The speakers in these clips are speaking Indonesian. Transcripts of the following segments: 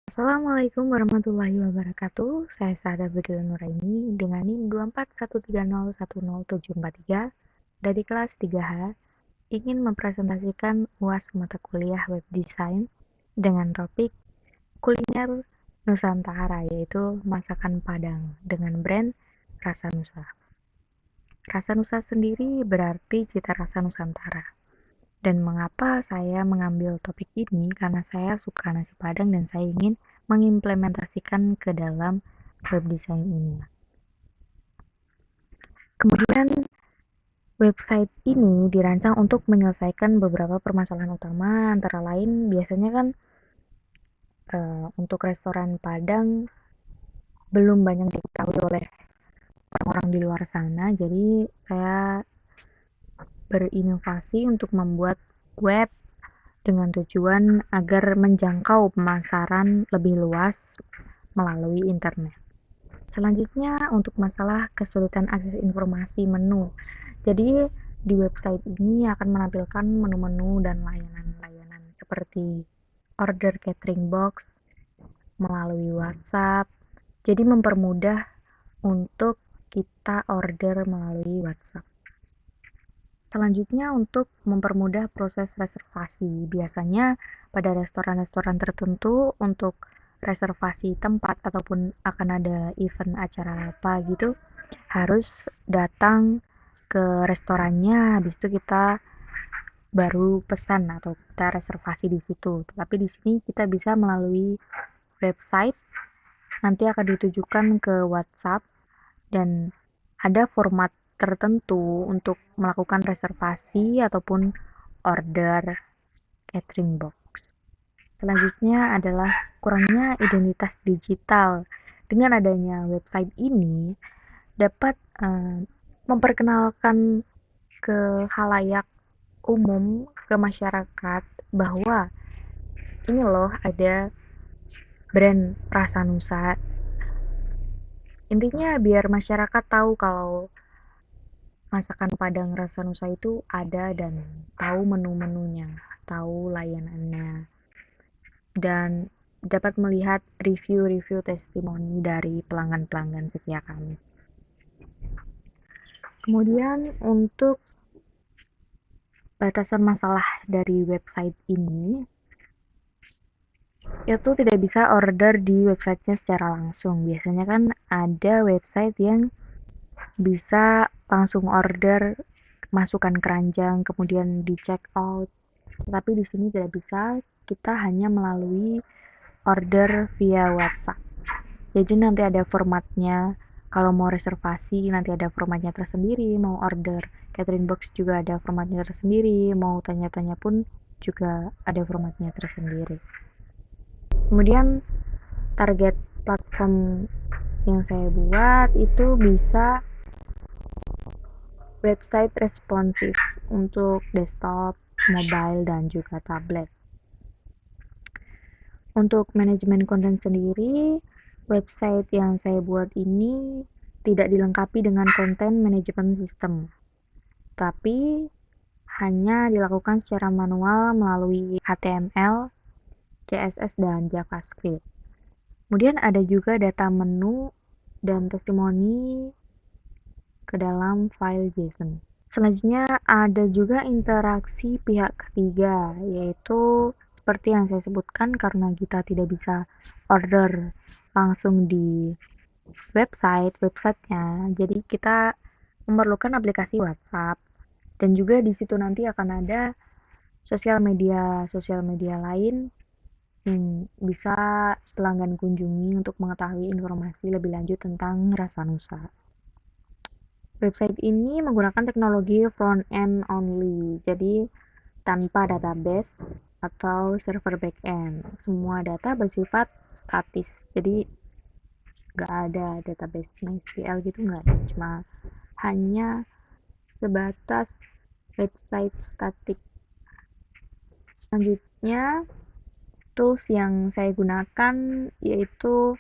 Assalamualaikum warahmatullahi wabarakatuh. Saya Sada Bedul Nuraini dengan NIM 241301073 dari kelas 3H ingin mempresentasikan UAS mata kuliah Web Design dengan topik kuliner Nusantara, yaitu masakan Padang dengan brand Rasa Nusa. Rasa Nusa sendiri berarti cita rasa Nusantara. Dan mengapa saya mengambil topik ini? Karena saya suka nasi Padang dan saya ingin mengimplementasikan ke dalam web design ini. Kemudian website ini dirancang untuk menyelesaikan beberapa permasalahan utama, antara lain biasanya kan untuk restoran Padang belum banyak diketahui oleh orang-orang di luar sana, jadi saya berinovasi untuk membuat web dengan tujuan agar menjangkau pemasaran lebih luas melalui internet. Selanjutnya untuk masalah kesulitan akses informasi menu. Jadi di website ini akan menampilkan menu-menu dan layanan-layanan seperti order catering box melalui WhatsApp. Jadi mempermudah untuk kita order melalui WhatsApp. Selanjutnya untuk mempermudah proses reservasi. Biasanya pada restoran-restoran tertentu untuk reservasi tempat ataupun akan ada event acara apa gitu, harus datang ke restorannya, habis itu kita baru pesan atau kita reservasi di situ. Tapi di sini kita bisa melalui website, nanti akan ditujukan ke WhatsApp dan ada format tertentu untuk melakukan reservasi ataupun order catering box. Selanjutnya adalah kurangnya identitas digital. Dengan adanya website ini dapat memperkenalkan ke khalayak umum, ke masyarakat bahwa ini loh ada brand Rasa Nusa. Intinya biar masyarakat tahu kalau masakan Padang Rasa Nusa itu ada dan tahu menu-menunya, tahu layanannya, dan dapat melihat review-review testimoni dari pelanggan-pelanggan setia kami. Kemudian untuk batasan masalah dari website ini, itu tidak bisa order di websitenya secara langsung. Biasanya kan ada website yang bisa langsung order, masukkan keranjang, kemudian di check out. Tapi di sini tidak bisa, kita hanya melalui order via WhatsApp. Jadi nanti ada formatnya, kalau mau reservasi nanti ada formatnya tersendiri, mau order catering box juga ada formatnya tersendiri, mau tanya-tanya pun juga ada formatnya tersendiri. Kemudian target platform yang saya buat itu bisa website responsif untuk desktop, mobile, dan juga tablet. Untuk manajemen konten sendiri, website yang saya buat ini tidak dilengkapi dengan konten manajemen sistem, tapi hanya dilakukan secara manual melalui HTML, CSS, dan JavaScript. Kemudian ada juga data menu dan testimoni ke dalam file JSON. Selanjutnya ada juga interaksi pihak ketiga, yaitu seperti yang saya sebutkan, karena kita tidak bisa order langsung di websitenya, jadi kita memerlukan aplikasi WhatsApp, dan juga di situ nanti akan ada sosial media lain yang bisa pelanggan kunjungi untuk mengetahui informasi lebih lanjut tentang Rasa Nusa. Website ini menggunakan teknologi front-end only, jadi tanpa database atau server back-end. Semua data bersifat statis, jadi nggak ada database MySQL gitu, nggak ada. Cuma hanya sebatas website statik. Selanjutnya, tools yang saya gunakan yaitu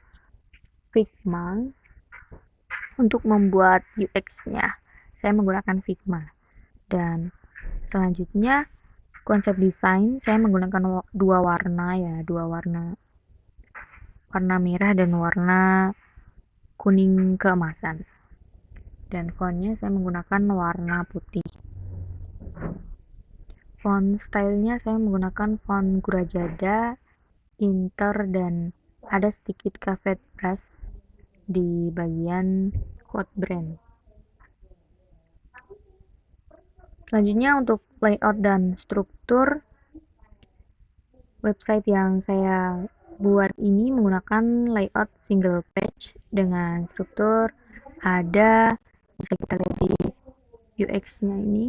Figma. Untuk membuat UX-nya, saya menggunakan Figma. Dan selanjutnya, konsep desain saya menggunakan dua warna. warna merah dan warna kuning keemasan. Dan fontnya saya menggunakan warna putih. Font stylenya saya menggunakan font Gurajada, Inter, dan ada sedikit cafe brush di bagian quote brand. Selanjutnya untuk layout dan struktur, website yang saya buat ini menggunakan layout single page dengan struktur ada, bisa kita lihat di UX-nya ini,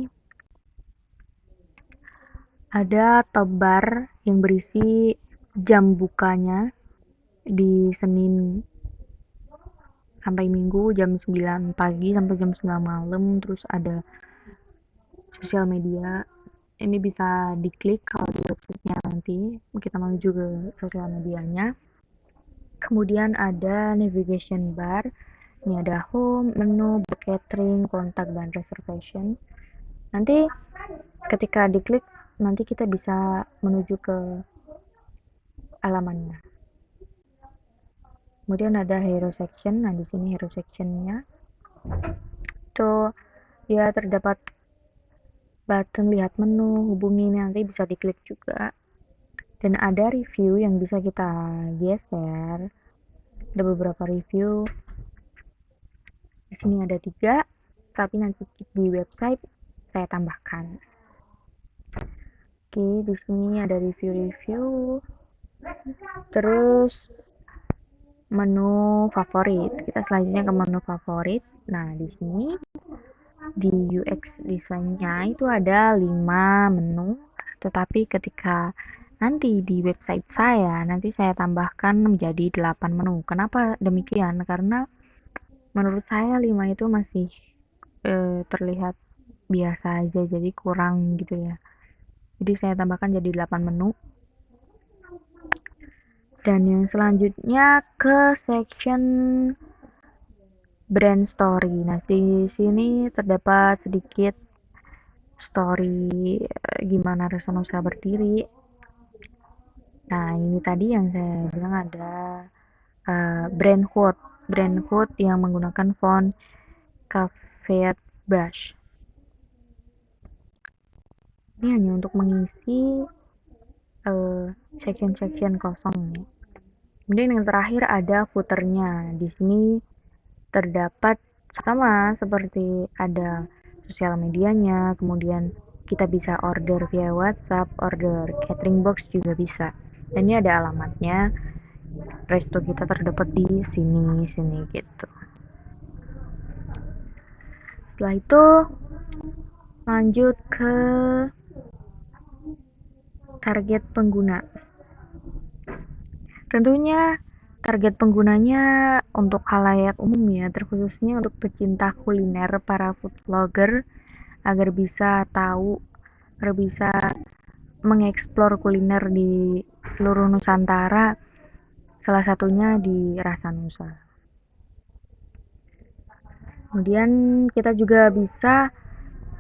ada top bar yang berisi jam bukanya di Senin sampai Minggu jam 9 pagi sampai jam 9 malam, terus ada sosial media. Ini bisa diklik kalau di websitenya nanti kita menuju ke sosial medianya. Kemudian ada navigation bar. Ini ada home, menu, catering, kontak, dan reservation. Nanti ketika diklik, nanti kita bisa menuju ke halamannya. Kemudian ada hero section. Nah, di sini hero sectionnya itu ya terdapat button lihat menu, hubungi, nanti bisa diklik juga. Dan ada review yang bisa kita geser. Ada beberapa review. Di sini ada 3, tapi nanti di website saya tambahkan. Oke, di sini ada review-review. Terus menu favorit. Kita selanjutnya ke menu favorit. Nah, di sini di UX design-nya itu ada 5 menu, tetapi ketika nanti di website saya, nanti saya tambahkan menjadi 8 menu. Kenapa demikian? Karena menurut saya 5 itu masih terlihat biasa aja, jadi kurang gitu ya. Jadi saya tambahkan jadi 8 menu. Dan yang selanjutnya ke section brand story. Nah, di sini terdapat sedikit story gimana Resa Nusa berdiri. Nah, ini tadi yang saya bilang ada brand quote yang menggunakan font cafe brush. Ini hanya untuk mengisi section-section kosong. Kemudian yang terakhir ada footernya. Di sini terdapat sama seperti ada sosial medianya, kemudian kita bisa order via WhatsApp, order catering box juga bisa. Dan ini ada alamatnya. Resto kita terdapat di sini gitu. Setelah itu lanjut ke target pengguna. Tentunya target penggunanya untuk khalayak umum ya, terkhususnya untuk pecinta kuliner, para food vlogger, agar bisa tahu, agar bisa mengeksplor kuliner di seluruh Nusantara, salah satunya di Rasa Nusa. Kemudian kita juga bisa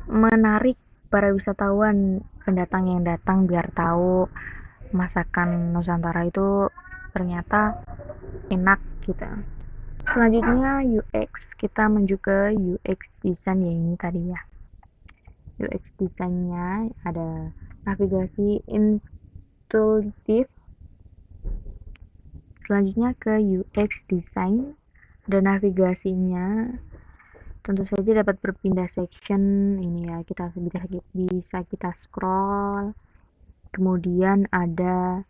menarik para wisatawan pendatang yang datang biar tahu masakan Nusantara itu ternyata enak gitu. Selanjutnya UX, kita menuju ke UX design ya, ini tadi ya. UX desainnya ada navigasi intuitif. Selanjutnya ke UX design, dan navigasinya tentu saja dapat berpindah section. Ini ya, kita bisa kita scroll. Kemudian ada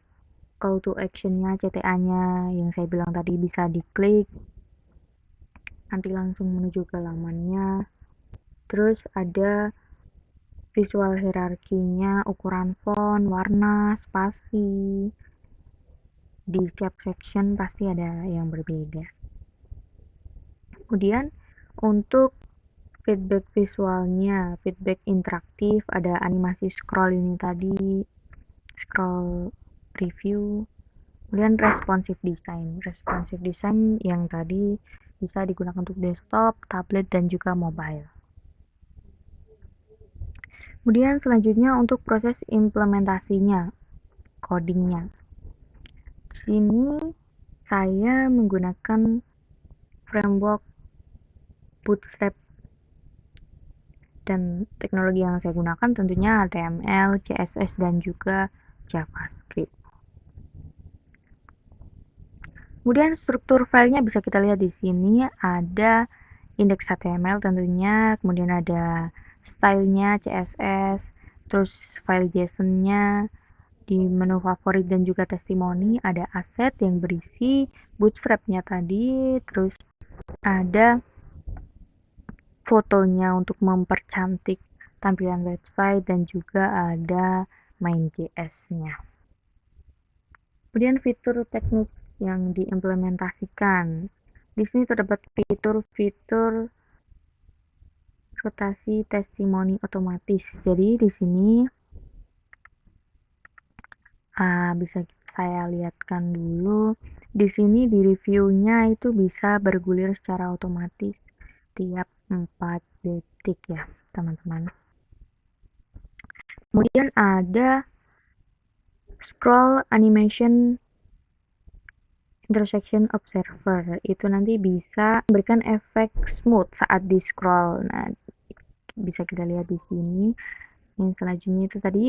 call to actionnya, CTA-nya yang saya bilang tadi, bisa diklik nanti langsung menuju ke lamannya. Terus ada visual hierarkinya, ukuran font, warna, spasi. Di setiap section pasti ada yang berbeda. Kemudian untuk feedback visualnya, feedback interaktif, ada animasi scroll ini tadi, scroll review. Kemudian responsive design yang tadi bisa digunakan untuk desktop, tablet, dan juga mobile. Kemudian selanjutnya untuk proses implementasinya, codingnya. Di sini saya menggunakan framework Bootstrap, dan teknologi yang saya gunakan tentunya HTML, CSS, dan juga JavaScript. Kemudian struktur filenya bisa kita lihat di sini, ada indeks HTML tentunya, kemudian ada stylenya CSS, terus file JSON-nya. Di menu favorit dan juga testimoni ada aset yang berisi bootstrap-nya tadi, terus ada fotonya untuk mempercantik tampilan website, dan juga ada main.js-nya. Kemudian fitur teknik yang diimplementasikan. Di sini terdapat fitur-fitur rotasi testimoni otomatis. Jadi di sini bisa saya lihatkan dulu. Di sini di reviewnya itu bisa bergulir secara otomatis tiap 4 detik ya, teman-teman. Kemudian ada scroll animation intersection observer. Itu nanti bisa memberikan efek smooth saat di scroll. Nah, bisa kita lihat di sini. Yang selanjutnya itu tadi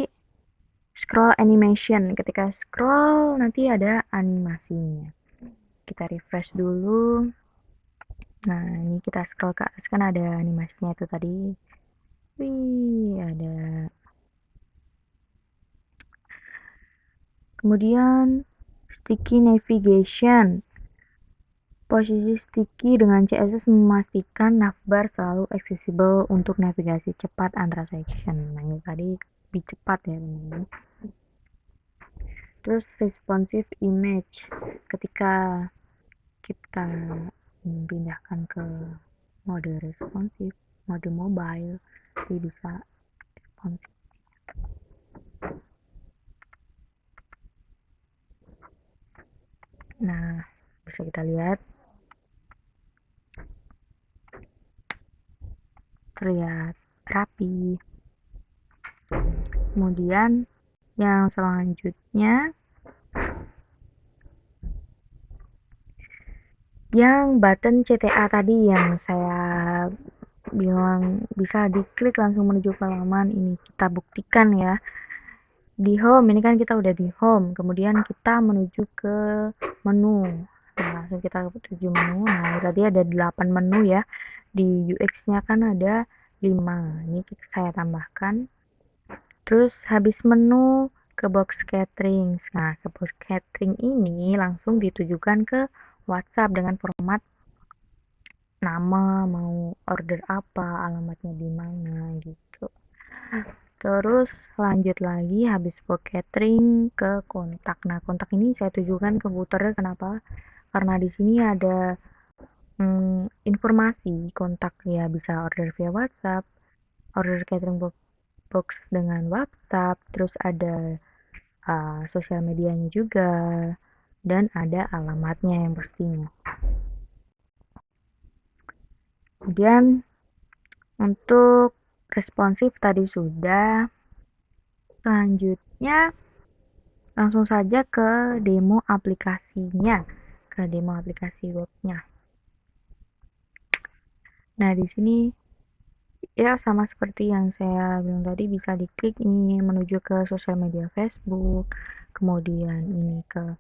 scroll animation. Ketika scroll nanti ada animasinya. Kita refresh dulu. Nah, ini kita scroll ke atas kan ada animasinya itu tadi. Wih, ada. Kemudian sticky navigation. Posisi sticky dengan CSS memastikan navbar selalu accessible untuk navigasi cepat antara section. Nah, ini tadi lebih cepat ya, teman-teman. Terus responsive image. Ketika kita pindahkan ke mode responsif, mode mobile, jadi bisa responsif. Nah, bisa kita lihat terlihat rapi. Kemudian yang selanjutnya, yang button CTA tadi yang saya bilang bisa diklik langsung menuju ke halaman, ini kita buktikan ya. Di home, ini kan kita udah di home, kemudian kita menuju ke menu. Nah, langsung kita menuju menu. Nah, tadi ada 8 menu ya. Di UX-nya kan ada 5. Ini saya tambahkan. Terus habis menu ke box catering. Nah, ke box catering ini langsung ditujukan ke WhatsApp dengan format nama, mau order apa, alamatnya di mana gitu. Terus lanjut lagi habis box catering ke kontak. Nah, kontak ini saya tujukan ke footer. Kenapa? Karena di sini ada informasi kontak ya, bisa order via WhatsApp, order catering box dengan WhatsApp, terus ada sosial medianya juga, dan ada alamatnya yang pastinya. Kemudian untuk responsif tadi sudah. Selanjutnya langsung saja ke demo aplikasinya, ke demo aplikasi webnya. Nah, di sini ya sama seperti yang saya bilang tadi, bisa diklik ini menuju ke sosial media Facebook, kemudian ini ke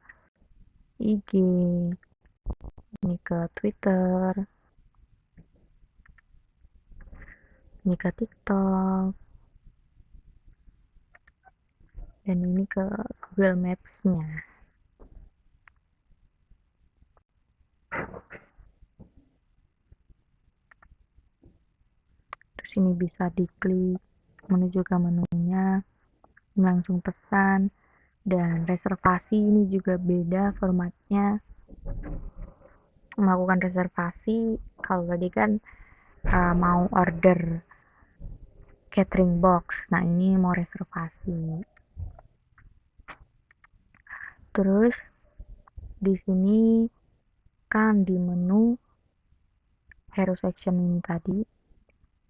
IG, ini ke Twitter, ini ke TikTok, dan ini ke Google Maps-nya. Terus ini bisa diklik menuju ke menunya, langsung pesan, dan reservasi ini juga beda formatnya. Melakukan reservasi, kalau tadi kan mau order catering box, nah ini mau reservasi. Terus di sini kan di menu hero section ini tadi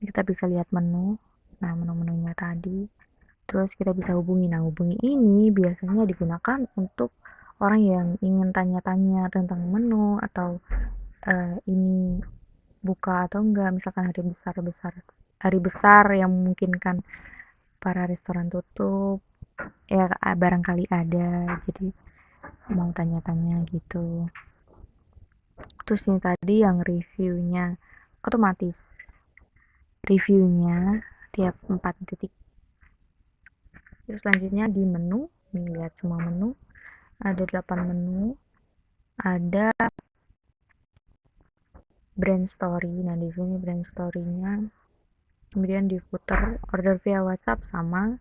kita bisa lihat menu. Nah, menu-menunya tadi. Terus kita bisa hubungi. Nah, hubungi ini biasanya digunakan untuk orang yang ingin tanya-tanya tentang menu atau ini buka atau enggak, misalkan hari besar yang memungkinkan para restoran tutup, ya barangkali ada, jadi mau tanya-tanya gitu. Terus ini tadi yang reviewnya otomatis reviewnya tiap 4 detik. Terus selanjutnya di menu, nih lihat semua menu, ada 8 menu, ada brand story. Nah di sini brand story-nya, kemudian di footer order via WhatsApp sama,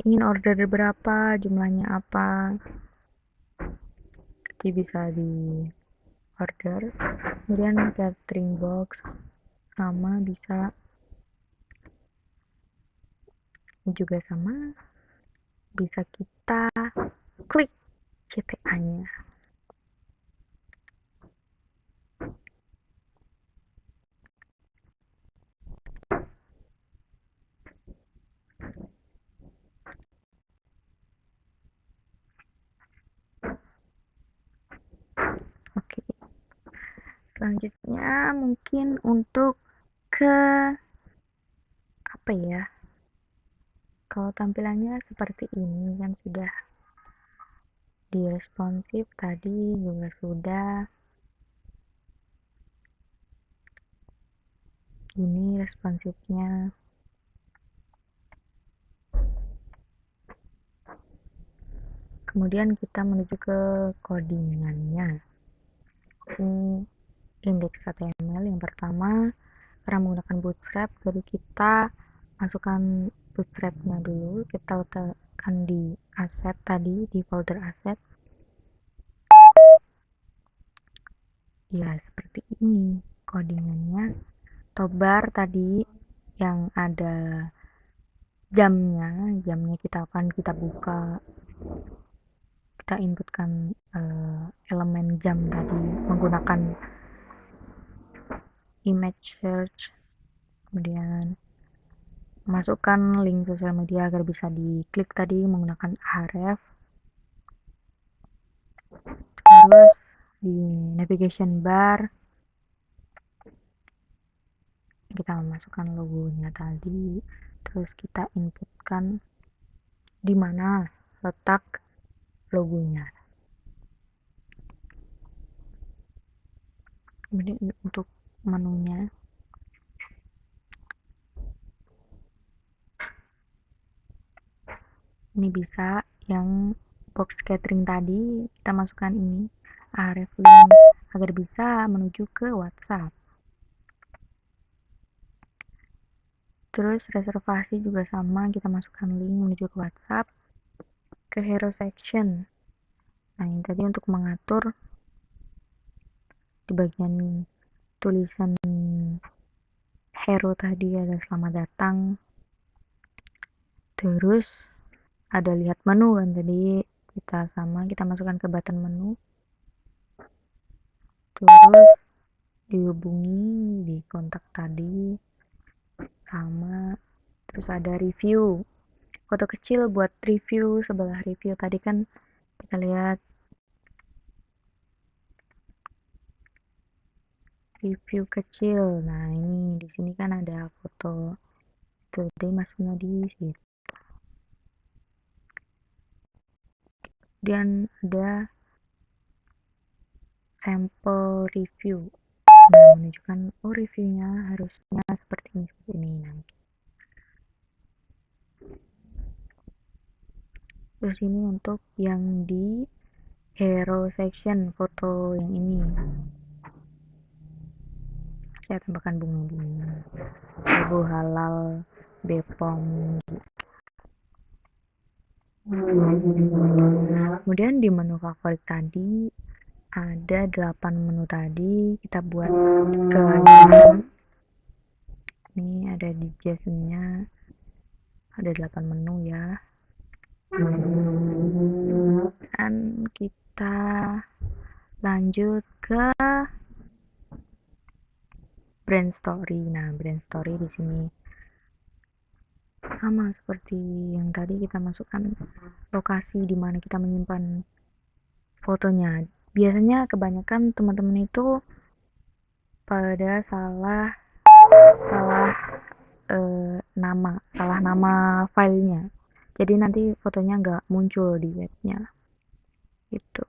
ingin order berapa, jumlahnya apa, jadi bisa di order. Kemudian catering box sama, bisa juga sama, bisa kita klik CTA-nya. Oke, selanjutnya mungkin untuk ke apa ya, kalau tampilannya seperti ini kan sudah di responsif, tadi juga sudah. Ini responsifnya. Kemudian kita menuju ke codingannya. Ini indeks HTML yang pertama, karena menggunakan bootstrap, jadi kita masukkan bootstrapnya dulu. Kita letakkan di aset tadi, di folder aset. Ya seperti ini codingannya. Tobar tadi yang ada jamnya kita akan kita buka, kita inputkan elemen jam tadi menggunakan image search, kemudian masukkan link sosial media agar bisa diklik tadi menggunakan href. Terus di navigation bar kita memasukkan logonya tadi, terus kita inputkan di mana letak logonya. Kemudian untuk menunya, ini bisa yang box catering tadi kita masukkan ini href link agar bisa menuju ke WhatsApp. Terus reservasi juga sama, kita masukkan link menuju ke WhatsApp, ke hero section. Nah ini tadi untuk mengatur di bagian tulisan hero tadi ada selamat datang. Terus ada lihat menu kan tadi, kita masukkan ke button menu. Terus dihubungi di kontak tadi sama. Terus ada review, foto kecil buat review. Sebelah review tadi kan kita lihat review kecil. Nah ini di sini kan ada foto itu, jadi masuknya di situ. Kemudian ada sampel review, nah menunjukkan oh reviewnya harusnya seperti ini. Nah, terus ini untuk yang di hero section, foto yang ini saya tambahkan bunga-bunga, logo halal Bepom. Kemudian di menu favorit tadi ada 8 menu tadi, kita buat ke JSON. Ini ada di JSON-nya ada 8 menu ya. Dan kita lanjut ke brand story. Nah, brand story di sini sama seperti yang tadi, kita masukkan lokasi di mana kita menyimpan fotonya. Biasanya kebanyakan teman-teman itu pada salah salah salah nama filenya. Jadi nanti fotonya nggak muncul di webnya. Itu.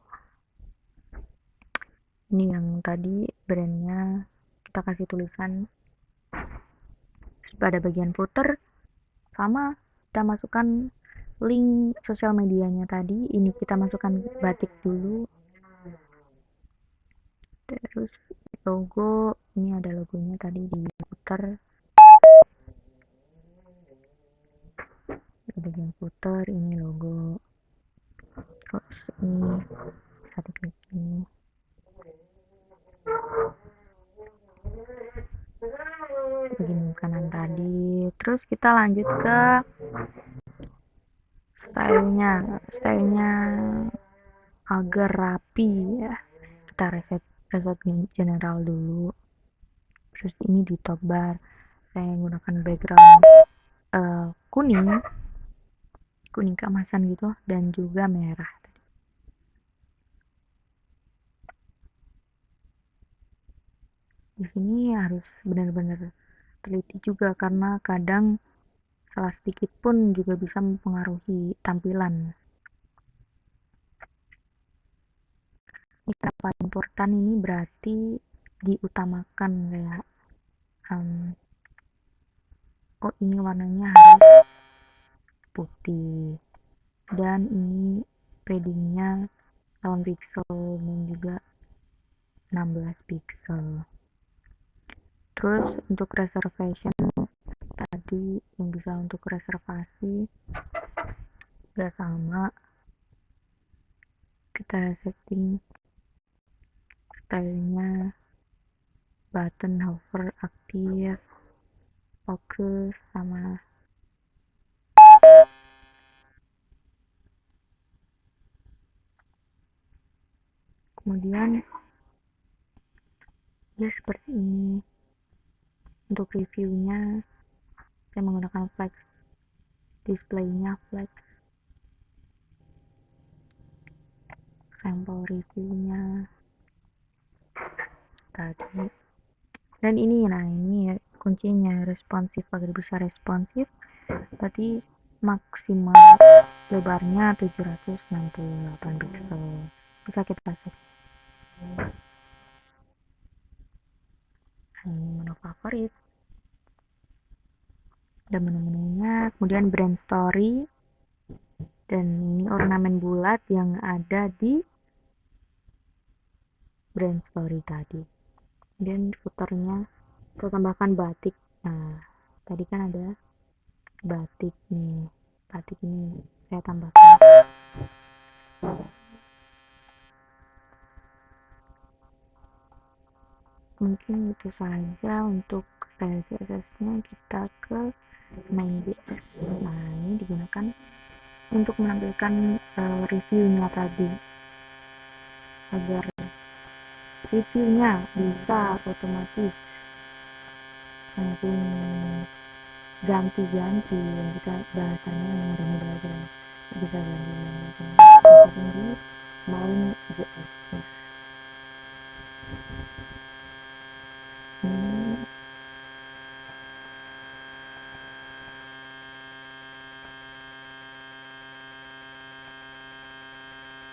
Ini yang tadi brandnya kita kasih tulisan. Terus pada bagian footer sama kita masukkan link sosial medianya tadi. Ini kita masukkan batik dulu. Terus logo, ini ada logonya tadi di footer. Di bagian footer ini logo. Terus ini satu klik ini. Bagian kanan tadi. Terus kita lanjut ke stylenya agar rapi ya. Kita reset general dulu. Terus ini di top bar saya menggunakan background kuning keemasan gitu dan juga merah. Di sini harus benar-benar teliti juga karena kadang salah sedikit pun juga bisa mempengaruhi tampilan. Ini kenapa important, ini berarti diutamakan kayak oh ini warnanya harus putih dan ini paddingnya 8 pixel dan juga 16 pixel. Terus untuk reservation tadi yang bisa untuk reservasi juga sama, kita setting stylenya button hover aktif, fokus sama kemudian ya seperti ini. Untuk reviewnya saya menggunakan flex, displaynya flex, sampel reviewnya tadi. Dan ini kuncinya responsif, agar bisa responsif berarti maksimal lebarnya 768 pixel. Bisa kita set. Ini menu favorit dan menu-menunya, kemudian brand story dan ini ornamen bulat yang ada di brand story tadi. Kemudian footernya kita tambahkan batik. Nah tadi kan ada batik nih, batik ini saya tambahkan. Mungkin itu saja untuk style CSS-nya. Kita ke main JS. Nah ini digunakan untuk menampilkan reviewnya tadi, agar reviewnya bisa otomatis langsung ganti-ganti, yang kita bahasanya mudah-mudah aja bisa ganti-ganti di main JS.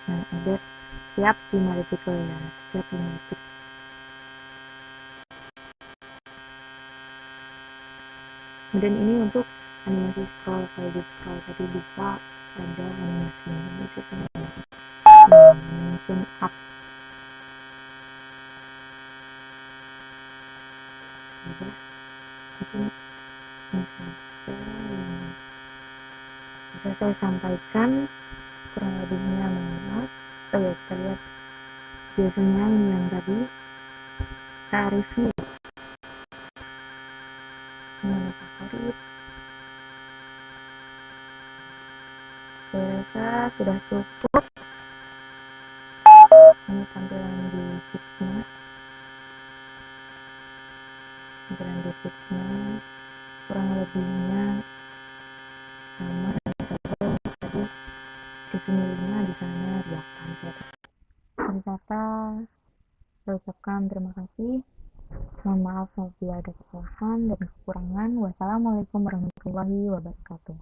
Nah, ada siap 5 detik ya, siap 5 detik. Kemudian ini untuk animasi scroll, side scroll tadi bisa ada animasinya, itu mungkin up ya, mungkin ini saja yang bisa saya sampaikan, kurang lebihnya maaf. Ya kita lihat biasanya ini yang tadi kita review menu favorit. Saya rasa sudah cukup. Ini tampilan di sheetsnya, kurang lebihnya sama saja tadi, definisinya di sana 8. Saya ucapkan terima kasih. Mohon maaf apabila ada kesalahan dan kekurangan. Wassalamualaikum warahmatullahi wabarakatuh.